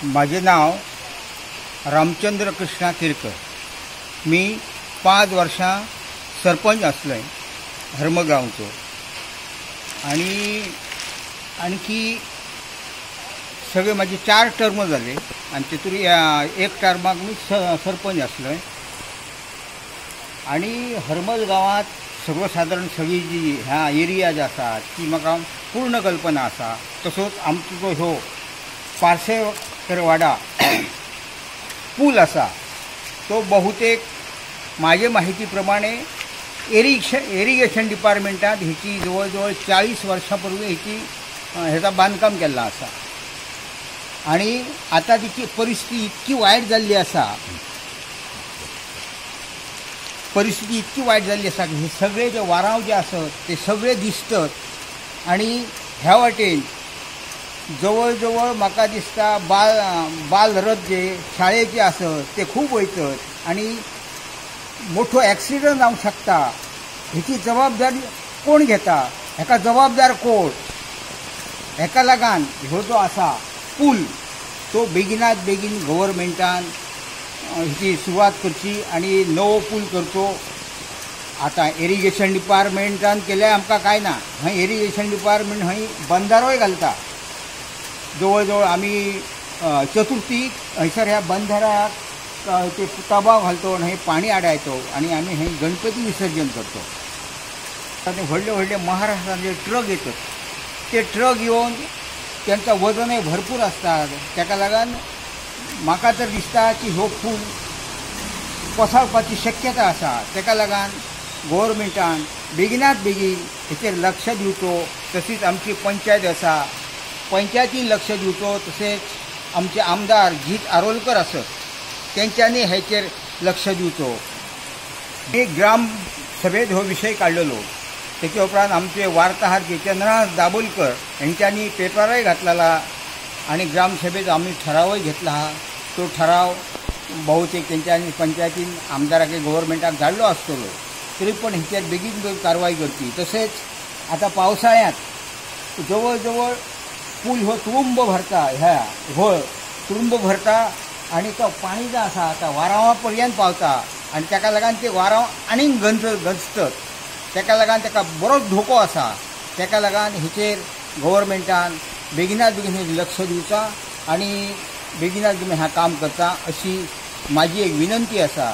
माझे नाव रामचंद्र कृष्णा किरकर। मी 5 वर्षां सरपंच असलोय हरमगावचो आणि आणखी सगळे माझे 4 टर्म झाले आणि तेतून एक टर्माक मी सरपंच असलोय। आणि हरमल गावात सर्वसाधारण सगळी जी ह्या एरियाज आसा ती म्हाका पूर्ण कल्पना आसा। तसोच आमचो जो ह्यो पार्सेकरवाडा पूल आसा तो बहुतेक माझे माहिती प्रमाणे इरिगेशन डिपार्टमेंटात हेची जवळ जवळ 40 वर्षांपूर्वी हेचा बांधकाम केल्लो आसा आणि आता तिची परिस्थिती इतकी वायट जाल्ली आसा की हे सगळे जे वारांव जे आसत ते सगळे दिसतात आणि ह्या वाटेन जवळ जवळ म्हाका दिसता बालरथ जे शाळेचे आसत ते खूब वयतात आणि मोठो ॲक्सिडंट जावंक शकता। हेची जबाबदारी कोण घेता, हेका जबाबदार कोण? हेका लागून ह्यो जो आसा पूल तो बेगिनात बेगीन गव्हर्मेंटान हेची सुरवात करची आणि नवो पूल करचो। आता इरिगेशन डिपार्टमेंटान केल्यार आमकां कांय ना, हय इरिगेशन डिपार्टमेंट हय बंधारोय घालता। जवळ जवळ आमी चतुर्थीक हयसर ह्या बंधाराक ते तबाव घालतो आणि हे पाणी आडायतो आणि आम्ही हे गणपती विसर्जन करतो। आणि व्हडले व्हडले महाराष्ट्राचे ट्रक येतात, ते ट्रक येऊन त्यांचं वजनही भरपूर असतात। त्याका लागून म्हाका तर दिसता की हो पूल कोसळपाची शक्यता आसा। त्याका लागून गव्हर्मेंटान बेगिनात बेगीन हेचेर लक्ष दिवचो। तशीच आमची पंचायत आसा, पंचायतीन लक्ष दिवचो। तसेच आमचे आमदार जीत आरोलकर आसत त्यांच्यानी हेचेर लक्ष दिवचो। एक ग्राम सभेत हो विषय काढलेलो, त्याच्या उपरांत आमचे वार्ताहर जितेंद्रनाथ दाबोलकर यांच्यानी पेपरय घातलेला आणि ग्रामसभेत आम्ही ठरावय घेतला हा। तो ठराव बहुतेक त्यांच्यानी पंचायतीन आमदाराक गव्हर्मेंटाक धाडलो आसतलो, तरी पण हेचेर बेगीन कारवाई करची। तसेच आता पावसाळ्यात जवळ जवळ पूल हो तुडुंब भरता, तुडुंब भरता आणि तो पाणी जो आसा आता वारांवा पर्यंत पावता आणि ताका लागून ते वारांव आनीक गंजतात। ताका लागून ताका बरोच धोको आसा। ताका लागून हेचेर गव्हर्मेंटान बेगिनात बेगीन लक्ष दिवचा आणि बेगिनात बेगीन हा काम करता अशी माझी एक विनंती आसा।